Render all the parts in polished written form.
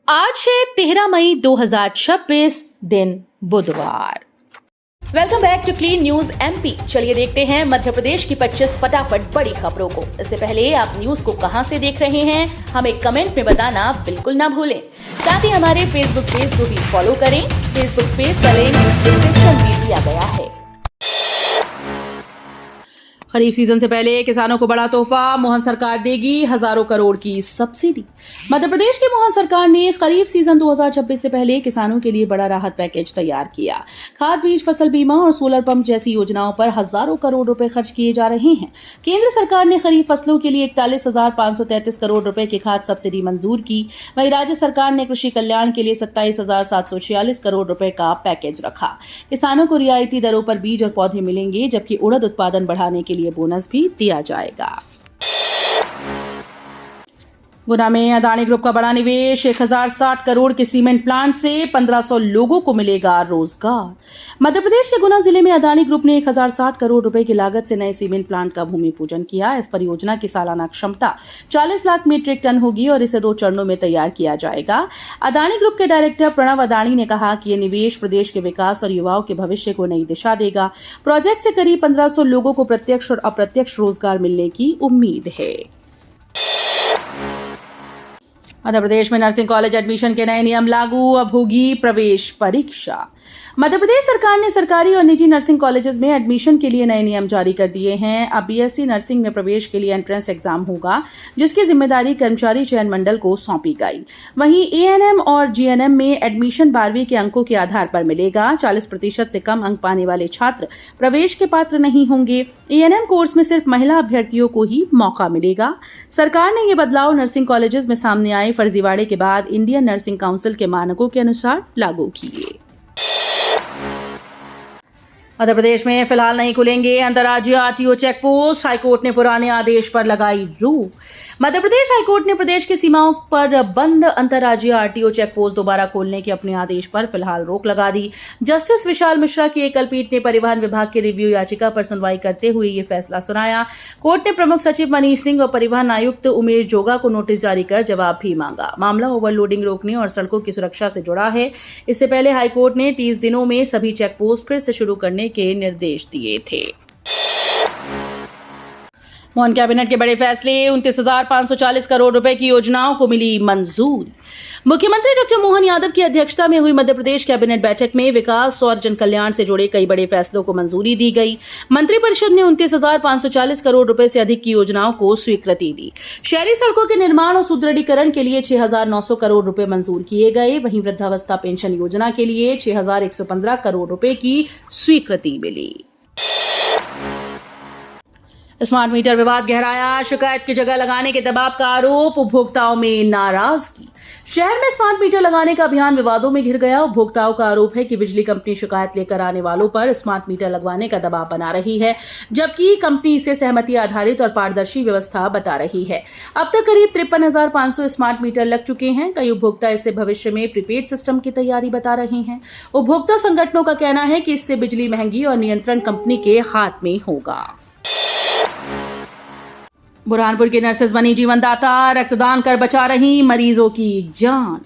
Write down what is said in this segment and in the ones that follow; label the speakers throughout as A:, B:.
A: आज है 13 मई 2026 दिन बुधवार।
B: Welcome back to Clean News MP. चलिए देखते हैं मध्य प्रदेश की 25 फटाफट बड़ी खबरों को। इससे पहले आप न्यूज को कहां से देख रहे हैं हमें कमेंट में बताना बिल्कुल ना भूलें। साथ ही हमारे फेसबुक पेज को भी फॉलो करें। फेसबुक पेज का लिंक डिस्क्रिप्शन में दिया गया है।
A: खरीफ सीजन से पहले किसानों को बड़ा तोहफा, मोहन सरकार देगी हजारों करोड़ की सब्सिडी। मध्य प्रदेश की मोहन सरकार ने खरीफ सीजन 2026 से पहले किसानों के लिए बड़ा राहत पैकेज तैयार किया। खाद, बीज, फसल बीमा और सोलर पंप जैसी योजनाओं पर हजारों करोड़ रुपए खर्च किए जा रहे हैं। केंद्र सरकार ने खरीफ फसलों के लिए 41,533 करोड़ रुपए की खाद सब्सिडी मंजूर की। वहीं राज्य सरकार ने कृषि कल्याण के लिए 27,746 करोड़ रुपए का पैकेज रखा। किसानों को रियायती दरों पर बीज और पौधे मिलेंगे, जबकि उड़द उत्पादन बढ़ाने के लिए बोनस भी दिया जाएगा। गुना में अदानी ग्रुप का बड़ा निवेश, 1060 करोड़ के सीमेंट प्लांट से 1500 लोगों को मिलेगा रोजगार। मध्य प्रदेश के गुना जिले में अदानी ग्रुप ने 1060 करोड़ रुपए की लागत से नए सीमेंट प्लांट का भूमि पूजन किया। इस परियोजना की सालाना क्षमता 40 लाख मीट्रिक टन होगी और इसे 2 चरणों में तैयार किया जाएगा। अदानी ग्रुप के डायरेक्टर प्रणव अदानी ने कहा कि यह निवेश प्रदेश के विकास और युवाओं के भविष्य को नई दिशा देगा। प्रोजेक्ट से करीब 1500 लोगों को प्रत्यक्ष और अप्रत्यक्ष रोजगार मिलने की उम्मीद है। मध्य प्रदेश में नर्सिंग कॉलेज एडमिशन के नए नियम लागू, अब होगी प्रवेश परीक्षा। मध्य प्रदेश सरकार ने सरकारी और निजी नर्सिंग कॉलेजेस में एडमिशन के लिए नए नियम जारी कर दिए हैं। अब बीएससी नर्सिंग में प्रवेश के लिए एंट्रेंस एग्जाम होगा, जिसकी जिम्मेदारी कर्मचारी चयन मंडल को सौंपी गई। वहीं एएनएम और जीएनएम में एडमिशन 12वीं के अंकों के आधार पर मिलेगा। 40% से कम अंक पाने वाले छात्र प्रवेश के पात्र नहीं होंगे। एएनएम कोर्स में सिर्फ महिला अभ्यर्थियों को ही मौका मिलेगा। सरकार ने ये बदलाव नर्सिंग कॉलेजेस में सामने आए फर्जीवाड़े के बाद इंडियन नर्सिंग काउंसिल के मानकों के अनुसार लागू किए। मध्य प्रदेश में फिलहाल नहीं खुलेंगे अंतर्राज्यीय आरटीओ चेक पोस्ट, हाईकोर्ट ने पुराने आदेश पर लगाई रोक। मध्य प्रदेश हाईकोर्ट ने प्रदेश की सीमाओं पर बंद अंतर्राज्यीय आरटीओ चेक पोस्ट दोबारा खोलने के अपने आदेश पर फिलहाल रोक लगा दी। जस्टिस विशाल मिश्रा की एकल पीठ ने परिवहन विभाग की रिव्यू याचिका पर सुनवाई करते हुए ये फैसला सुनाया। कोर्ट ने प्रमुख सचिव मनीष सिंह और परिवहन आयुक्त उमेश जोगा को नोटिस जारी कर जवाब भी मांगा। मामला ओवरलोडिंग रोकने और सड़कों की सुरक्षा से जुड़ा है। इससे पहले हाईकोर्ट ने 30 दिनों में सभी चेक पोस्ट फिर से शुरू करने के निर्देश दिए थे। मोहन कैबिनेट के बड़े फैसले, 29,540 करोड़ रुपए की योजनाओं को मिली मंजूरी। मुख्यमंत्री डॉक्टर मोहन यादव की अध्यक्षता में हुई मध्य प्रदेश कैबिनेट बैठक में विकास और जन कल्याण से जुड़े कई बड़े फैसलों को मंजूरी दी गई। मंत्रिपरिषद ने 29,540 करोड़ रुपए से अधिक की योजनाओं को स्वीकृति दी। शहरी सड़कों के निर्माण और सुदृढ़ीकरण के लिए 6,900 करोड़ रुपए मंजूर किए गए। वहीं वृद्धावस्था पेंशन योजना के लिए 6,115 करोड़ रुपए की स्वीकृति मिली। स्मार्ट मीटर विवाद गहराया, शिकायत की जगह लगाने के दबाव का आरोप, उपभोक्ताओं में नाराजगी। शहर में स्मार्ट मीटर लगाने का अभियान विवादों में घिर गया। उपभोक्ताओं का आरोप है कि बिजली कंपनी शिकायत लेकर आने वालों पर स्मार्ट मीटर लगवाने का दबाव बना रही है, जबकि कंपनी इसे सहमति आधारित और पारदर्शी व्यवस्था बता रही है। अब तक करीब 53,500 स्मार्ट मीटर लग चुके हैं। कई उपभोक्ता इससे भविष्य में प्रीपेड सिस्टम की तैयारी बता रहे हैं। उपभोक्ता संगठनों का कहना है कि इससे बिजली महंगी और नियंत्रण कंपनी के हाथ में होगा। बुरहानपुर की नर्सेस बनी जीवनदाता, रक्तदान कर बचा रही मरीजों की जान।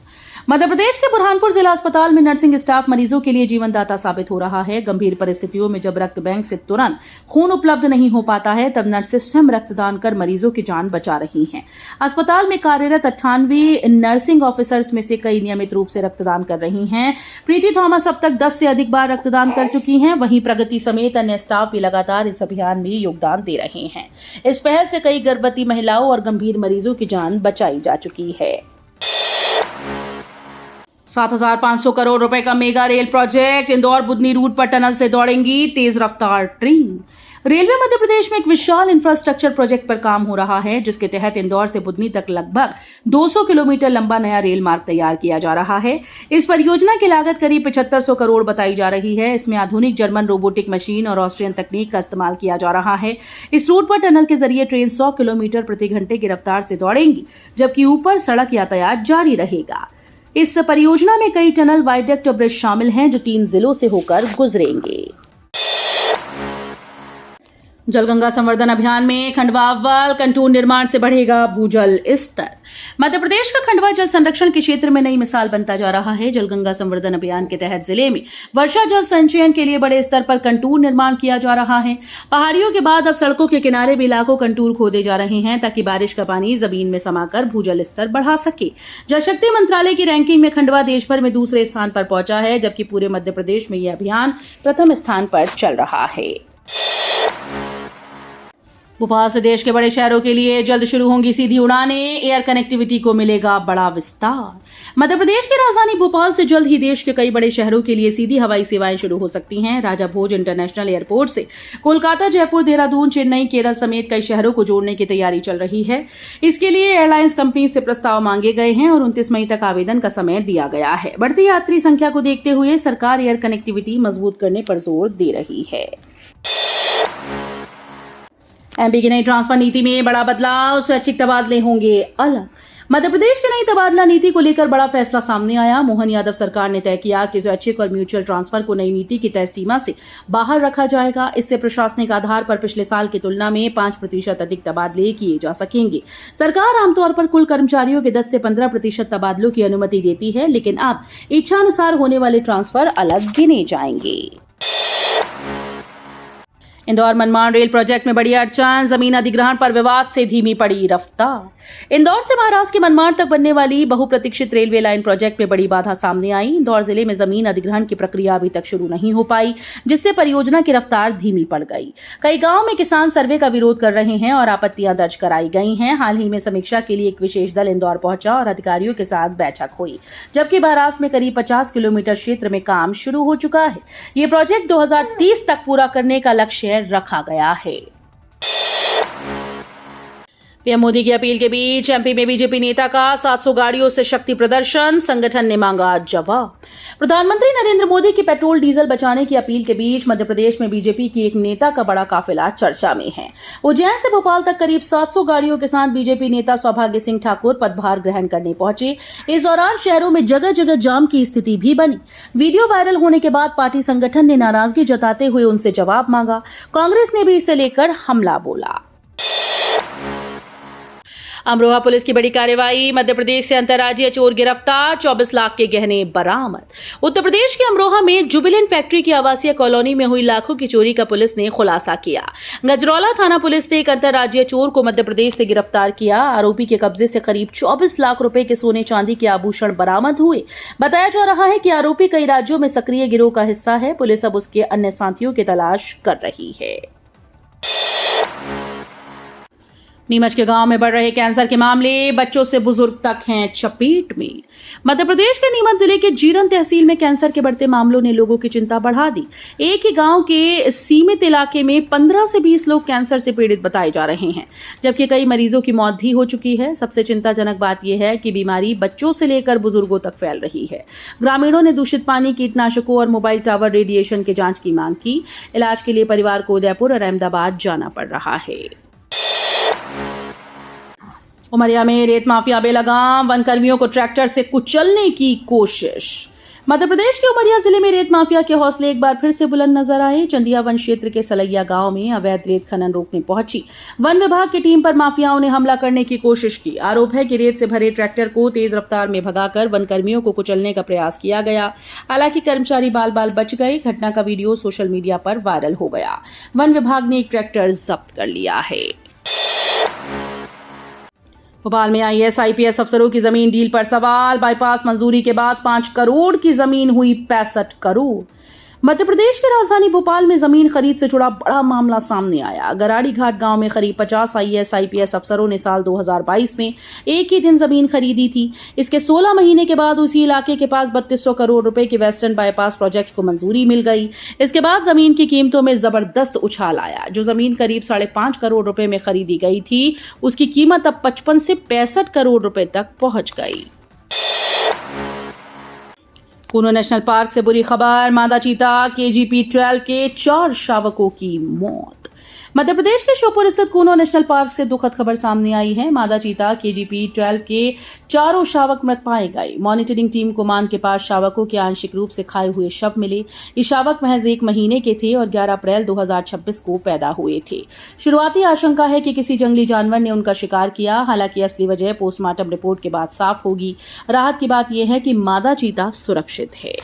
A: मध्य प्रदेश के बुरहानपुर जिला अस्पताल में नर्सिंग स्टाफ मरीजों के लिए जीवनदाता साबित हो रहा है। गंभीर परिस्थितियों में जब रक्त बैंक से तुरंत खून उपलब्ध नहीं हो पाता है, तब नर्सेस स्वयं रक्तदान कर मरीजों की जान बचा रही हैं। अस्पताल में कार्यरत 98 नर्सिंग ऑफिसर्स में से कई नियमित रूप से रक्तदान कर रही हैं। प्रीति थॉमस अब तक 10 से अधिक बार रक्तदान कर चुकी हैं। वहीं प्रगति समेत अन्य स्टाफ भी लगातार इस अभियान में योगदान दे रहे हैं। इस पहल से कई गर्भवती महिलाओं और गंभीर मरीजों की जान बचाई जा चुकी है। 7,500 करोड़ रुपए का mega rail project, Indore Budhni route पर टनल से दौड़ेंगी तेज रफ्तार ट्रेन। रेलवे मध्य प्रदेश में एक विशाल इंफ्रास्ट्रक्चर प्रोजेक्ट पर काम हो रहा है, जिसके तहत इंदौर से बुधनी तक लगभग 200 किलोमीटर लंबा नया रेल मार्ग तैयार किया जा रहा है। इस परियोजना की लागत करीब 7500 करोड़ बताई जा रही है। इसमें आधुनिक जर्मन रोबोटिक मशीन और ऑस्ट्रियन तकनीक का इस्तेमाल किया जा रहा है। इस रूट पर टनल के जरिए ट्रेन 100 किलोमीटर प्रति घंटे की रफ्तार से दौड़ेंगी, जबकि ऊपर सड़क यातायात जारी रहेगा। इस परियोजना में कई टनल, वायडक्ट और ब्रिज शामिल हैं, जो 3 जिलों से होकर गुजरेंगे। जलगंगा संवर्धन अभियान में खंडवा अव्वल, कंटूर निर्माण से बढ़ेगा भूजल स्तर। मध्य प्रदेश का खंडवा जल संरक्षण के क्षेत्र में नई मिसाल बनता जा रहा है। जलगंगा संवर्धन अभियान के तहत जिले में वर्षा जल संचयन के लिए बड़े स्तर पर कंटूर निर्माण किया जा रहा है। पहाड़ियों के बाद अब सड़कों के किनारे भी लाखों कंटूर खोदे जा रहे हैं ताकि बारिश का पानी जमीन में समाकर भूजल स्तर बढ़ा सके। जल शक्ति मंत्रालय की रैंकिंग में खंडवा देश भर में दूसरे स्थान पर पहुंचा है, जबकि पूरे मध्य प्रदेश में यह अभियान प्रथम स्थान पर चल रहा है। भोपाल से देश के बड़े शहरों के लिए जल्द शुरू होंगी सीधी उड़ानें, एयर कनेक्टिविटी को मिलेगा बड़ा विस्तार। मध्य प्रदेश की राजधानी भोपाल से जल्द ही देश के कई बड़े शहरों के लिए सीधी हवाई सेवाएं शुरू हो सकती हैं। राजा भोज इंटरनेशनल एयरपोर्ट से कोलकाता, जयपुर, देहरादून, चेन्नई, केरल समेत कई शहरों को जोड़ने की तैयारी चल रही है। इसके लिए एयरलाइंस कंपनी से प्रस्ताव मांगे गए हैं और 29 मई तक आवेदन का समय दिया गया है। बढ़ती यात्री संख्या को देखते हुए सरकार एयर कनेक्टिविटी मजबूत करने पर जोर दे रही है। एमपी की नई ट्रांसफर नीति में बड़ा बदलाव, स्वैच्छिक तबादले होंगे अलग। मध्य प्रदेश की नई तबादला नीति को लेकर बड़ा फैसला सामने आया। मोहन यादव सरकार ने तय किया कि स्वैच्छिक और म्यूचुअल ट्रांसफर को नई नीति की तय सीमा से बाहर रखा जाएगा। इससे प्रशासनिक आधार पर पिछले साल की तुलना में 5% अधिक तबादले किए जा सकेंगे। सरकार आमतौर पर कुल कर्मचारियों के 10 से 15% तबादलों की अनुमति देती है, लेकिन अब इच्छानुसार होने वाले ट्रांसफर अलग गिने जाएंगे। इंदौर मनमाड़ रेल प्रोजेक्ट में बड़ी अड़चन, जमीन अधिग्रहण पर विवाद से धीमी पड़ी रफ्तार। इंदौर से महाराष्ट्र के मनमाड़ तक बनने वाली बहुप्रतीक्षित रेलवे लाइन प्रोजेक्ट में बड़ी बाधा सामने आई। इंदौर जिले में जमीन अधिग्रहण की प्रक्रिया अभी तक शुरू नहीं हो पाई, जिससे परियोजना की रफ्तार धीमी पड़ गई। कई गांवों में किसान सर्वे का विरोध कर रहे हैं और आपत्तियां दर्ज कराई गई हैं। हाल ही में समीक्षा के लिए एक विशेष दल इंदौर पहुंचा और अधिकारियों के साथ बैठक हुई, जबकि महाराष्ट्र में करीब 50 किलोमीटर क्षेत्र में काम शुरू हो चुका है। ये प्रोजेक्ट 2030 तक पूरा करने का लक्ष्य रखा गया है। पीएम मोदी की अपील के बीच एमपी में बीजेपी नेता का 700 गाड़ियों से शक्ति प्रदर्शन, संगठन ने मांगा जवाब। प्रधानमंत्री नरेंद्र मोदी की पेट्रोल डीजल बचाने की अपील के बीच मध्य प्रदेश में बीजेपी की एक नेता का बड़ा काफिला चर्चा में है। उज्जैन से भोपाल तक करीब 700 गाड़ियों के साथ बीजेपी नेता सौभाग्य सिंह ठाकुर पदभार ग्रहण करने पहुंचे। इस दौरान शहरों में जगह जगह जाम की स्थिति भी बनी। वीडियो वायरल होने के बाद पार्टी संगठन ने नाराजगी जताते हुए उनसे जवाब मांगा। कांग्रेस ने भी इसे लेकर हमला बोला। अमरोहा पुलिस की बड़ी कार्रवाई, मध्य प्रदेश से अंतर्राज्यीय चोर गिरफ्तार, 24 लाख के गहने बरामद। उत्तर प्रदेश के अमरोहा में जुबिलेंट फैक्ट्री की आवासीय कॉलोनी में हुई लाखों की चोरी का पुलिस ने खुलासा किया। गजरौला थाना पुलिस ने एक अंतर्राज्यीय चोर को मध्य प्रदेश से गिरफ्तार किया। आरोपी के कब्जे से करीब 24 लाख रुपए के सोने चांदी के आभूषण बरामद हुए। बताया जा रहा है कि आरोपी कई राज्यों में सक्रिय गिरोह का हिस्सा है। पुलिस अब उसके अन्य साथियों की तलाश कर रही है। नीमच के गांव में बढ़ रहे कैंसर के मामले, बच्चों से बुजुर्ग तक हैं चपेट में। मध्य प्रदेश के नीमच जिले के जीरन तहसील में कैंसर के बढ़ते मामलों ने लोगों की चिंता बढ़ा दी। एक ही गांव के सीमित इलाके में 15 से 20 लोग कैंसर से पीड़ित बताए जा रहे हैं, जबकि कई मरीजों की मौत भी हो चुकी है। सबसे चिंताजनक बात यह है कि बीमारी बच्चों से लेकर बुजुर्गों तक फैल रही है। ग्रामीणों ने दूषित पानी, कीटनाशकों और मोबाइल टावर रेडिएशन के जांच की मांग की। इलाज के लिए परिवार को उदयपुर और अहमदाबाद जाना पड़ रहा है। उमरिया में रेत माफिया बेलगाम, वन कर्मियों को ट्रैक्टर से कुचलने की कोशिश। मध्य प्रदेश के उमरिया जिले में रेत माफिया के हौसले एक बार फिर से बुलंद नजर आए। चंदिया वन क्षेत्र के सलैया गांव में अवैध रेत खनन रोकने पहुंची वन विभाग की टीम पर माफियाओं ने हमला करने की कोशिश की। आरोप है कि रेत से भरे ट्रैक्टर को तेज रफ्तार में भगाकर वन कर्मियों को कुचलने का प्रयास किया गया। हालांकि कर्मचारी बाल बाल बच गए। घटना का वीडियो सोशल मीडिया पर वायरल हो गया। वन विभाग ने एक ट्रैक्टर जब्त कर लिया है। भोपाल में आईएएस आईपीएस अफसरों की जमीन डील पर सवाल, बाईपास मंजूरी के बाद 5 करोड़ की जमीन हुई 65 करोड़। मध्य प्रदेश की राजधानी भोपाल में जमीन खरीद से जुड़ा बड़ा मामला सामने आया। गराड़ी घाट गांव में करीब 50 आईएएस आईपीएस अफसरों ने साल 2022 में एक ही दिन जमीन खरीदी थी। इसके 16 महीने के बाद उसी इलाके के पास 3200 करोड़ रुपए के वेस्टर्न बाईपास प्रोजेक्ट को मंजूरी मिल गई। इसके बाद जमीन की कीमतों में जबरदस्त उछाल आया। जो जमीन करीब 5.5 करोड़ रुपए में खरीदी गई थी, उसकी कीमत अब 55 से 65 करोड़ रुपए तक पहुंच गई। कूनो नेशनल पार्क से बुरी खबर, मादा चीता KGP 12 के 4 शावकों की मौत। मध्य प्रदेश के श्योपुर स्थित कूनो नेशनल पार्क से दुखद खबर सामने आई है। मादा चीता KGP 12 के चारों शावक मृत पाए गए। मॉनिटरिंग टीम कुमान के पास शावकों के आंशिक रूप से खाए हुए शव मिले। ये शावक महज 1 महीने के थे और 11 अप्रैल 2026 को पैदा हुए थे। शुरुआती आशंका है कि किसी जंगली जानवर ने उनका शिकार किया। हालांकि असली वजह पोस्टमार्टम रिपोर्ट के बाद साफ होगी। राहत की बात यह है कि मादा चीता सुरक्षित है।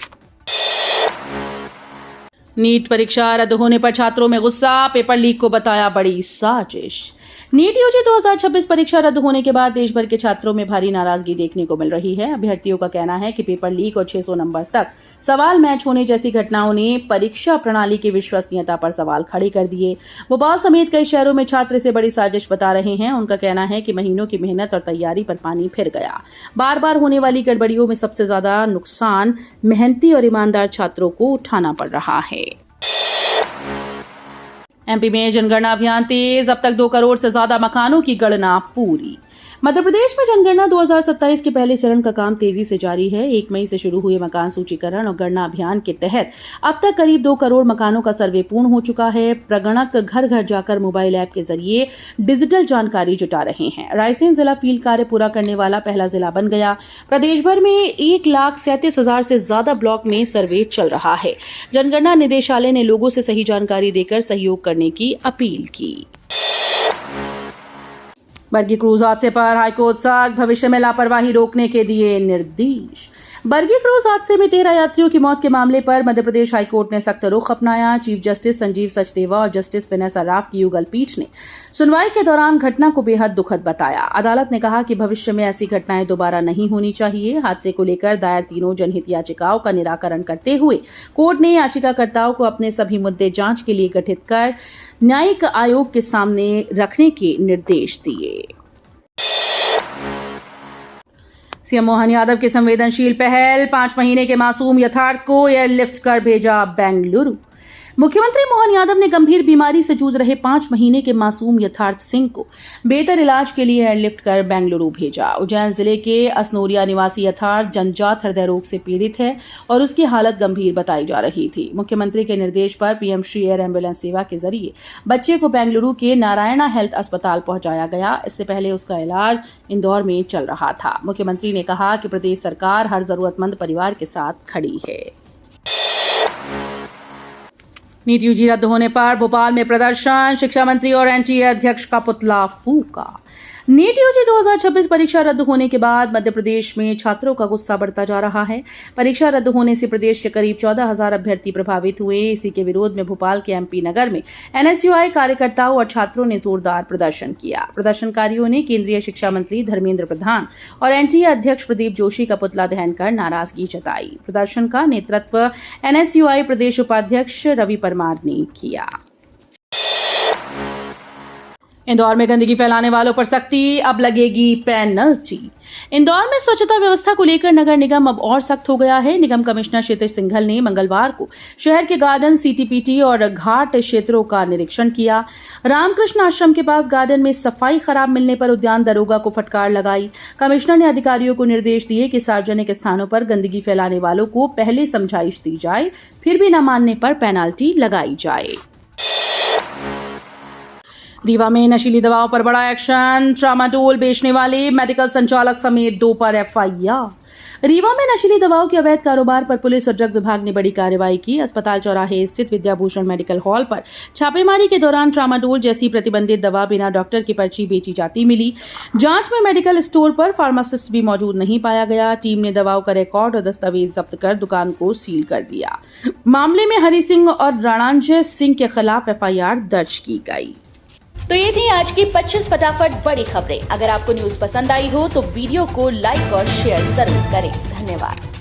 A: नीट परीक्षा रद्द होने पर छात्रों में गुस्सा, पेपर लीक को बताया बड़ी साजिश। नीट यूजी 2026 परीक्षा रद्द होने के बाद देश भर के छात्रों में भारी नाराजगी देखने को मिल रही है। अभ्यर्थियों का कहना है कि पेपर लीक और 600 नंबर तक सवाल मैच होने जैसी घटनाओं ने परीक्षा प्रणाली की विश्वसनीयता पर सवाल खड़े कर दिए। भोपाल समेत कई शहरों में छात्र इसे बड़ी साजिश बता रहे हैं। उनका कहना है कि महीनों की मेहनत और तैयारी पर पानी फिर गया। बार बार होने वाली गड़बड़ियों में सबसे ज्यादा नुकसान मेहनती और ईमानदार छात्रों को उठाना पड़ रहा है। MP में जनगणना अभियान तेज, अब तक 2 करोड़ से ज्यादा मकानों की गणना पूरी। मध्य प्रदेश में जनगणना 2027 के पहले चरण का काम तेजी से जारी है। 1 मई से शुरू हुए मकान सूचीकरण और गणना अभियान के तहत अब तक करीब 2 करोड़ मकानों का सर्वे पूर्ण हो चुका है। प्रगणक घर घर जाकर मोबाइल ऐप के जरिए डिजिटल जानकारी जुटा रहे हैं। रायसेन जिला फील्ड कार्य पूरा करने वाला पहला जिला बन गया। प्रदेश भर में 1,37,000 से ज्यादा ब्लॉक में सर्वे चल रहा है। जनगणना निदेशालय ने लोगों से सही जानकारी देकर सहयोग करने की अपील की। बरगी क्रूज हादसे पर हाईकोर्ट सख्त, भविष्य में लापरवाही रोकने के दिए निर्देश। बरगी क्रूज हादसे में 13 यात्रियों की मौत के मामले पर मध्य प्रदेश हाईकोर्ट ने सख्त रुख अपनाया। चीफ जस्टिस संजीव सचदेवा और जस्टिस विनय सराफ की युगल पीठ ने सुनवाई के दौरान घटना को बेहद दुखद बताया। अदालत ने कहा कि भविष्य में ऐसी घटनाएं दोबारा नहीं होनी चाहिए। हादसे को लेकर दायर तीनों जनहित याचिकाओं का निराकरण करते हुए कोर्ट ने याचिकाकर्ताओं को अपने सभी मुद्दे जांच के लिए गठित कर न्यायिक आयोग के सामने रखने के निर्देश दिए। सीएम मोहन यादव की संवेदनशील पहल, 5 महीने के मासूम यथार्थ को एयरलिफ्ट कर भेजा बेंगलुरु। मुख्यमंत्री मोहन यादव ने गंभीर बीमारी से जूझ रहे 5 महीने के मासूम यथार्थ सिंह को बेहतर इलाज के लिए एयरलिफ्ट कर बेंगलुरु भेजा। उज्जैन जिले के असनोरिया निवासी यथार्थ जन्मजात हृदय रोग से पीड़ित है और उसकी हालत गंभीर बताई जा रही थी। मुख्यमंत्री के निर्देश पर पीएम श्री एयर एम्बुलेंस सेवा के जरिए बच्चे को बेंगलुरु के नारायणा हेल्थ अस्पताल पहुंचाया गया। इससे पहले उसका इलाज इंदौर में चल रहा था। मुख्यमंत्री ने कहा कि प्रदेश सरकार हर जरूरतमंद परिवार के साथ खड़ी है। नीट यूजी रद्द होने पर भोपाल में प्रदर्शन, शिक्षा मंत्री और NTA अध्यक्ष का पुतला फूका। नीट यूजी 2026 परीक्षा रद्द होने के बाद मध्य प्रदेश में छात्रों का गुस्सा बढ़ता जा रहा है। परीक्षा रद्द होने से प्रदेश के करीब 14,000 अभ्यर्थी प्रभावित हुए। इसी के विरोध में भोपाल के MP नगर में NSUI कार्यकर्ताओं और छात्रों ने जोरदार प्रदर्शन किया। प्रदर्शनकारियों ने केंद्रीय शिक्षा मंत्री धर्मेंद्र प्रधान और NTA अध्यक्ष प्रदीप जोशी का पुतला दहन कर नाराजगी जताई। प्रदर्शन का नेतृत्व NSUI प्रदेश उपाध्यक्ष रवि परमार ने किया। इंदौर में गंदगी फैलाने वालों पर सख्ती, अब लगेगी पेनल्टी। इंदौर में स्वच्छता व्यवस्था को लेकर नगर निगम अब और सख्त हो गया है। निगम कमिश्नर क्षितिज सिंघल ने मंगलवार को शहर के गार्डन, CTPT और घाट क्षेत्रों का निरीक्षण किया। रामकृष्ण आश्रम के पास गार्डन में सफाई खराब मिलने पर उद्यान दरोगा को फटकार लगाई। कमिश्नर ने अधिकारियों को निर्देश दिए कि सार्वजनिक स्थानों पर गंदगी फैलाने वालों को पहले समझाइश दी जाए, फिर भी न मानने पर पेनाल्टी लगाई जाए। रीवा में नशीली दवाओं पर बड़ा एक्शन, ट्रामाडोल बेचने वाले मेडिकल संचालक समेत 2 पर FIR। रीवा में नशीली दवाओं के अवैध कारोबार पर पुलिस और ड्रग विभाग ने बड़ी कार्रवाई की। अस्पताल चौराहे स्थित विद्याभूषण मेडिकल हॉल पर छापेमारी के दौरान ट्रामाडोल जैसी प्रतिबंधित दवा बिना डॉक्टर की पर्ची बेची जाती मिली। जांच में मेडिकल स्टोर पर फार्मासिस्ट भी मौजूद नहीं पाया गया। टीम ने दवाओं का रिकॉर्ड और दस्तावेज जब्त कर दुकान को सील कर दिया। मामले में हरि सिंह और राणांजय सिंह के खिलाफ FIR दर्ज की गई।
B: तो ये थी आज की 25 फटाफट बड़ी खबरें। अगर आपको न्यूज पसंद आई हो तो वीडियो को लाइक और शेयर जरूर करें। धन्यवाद।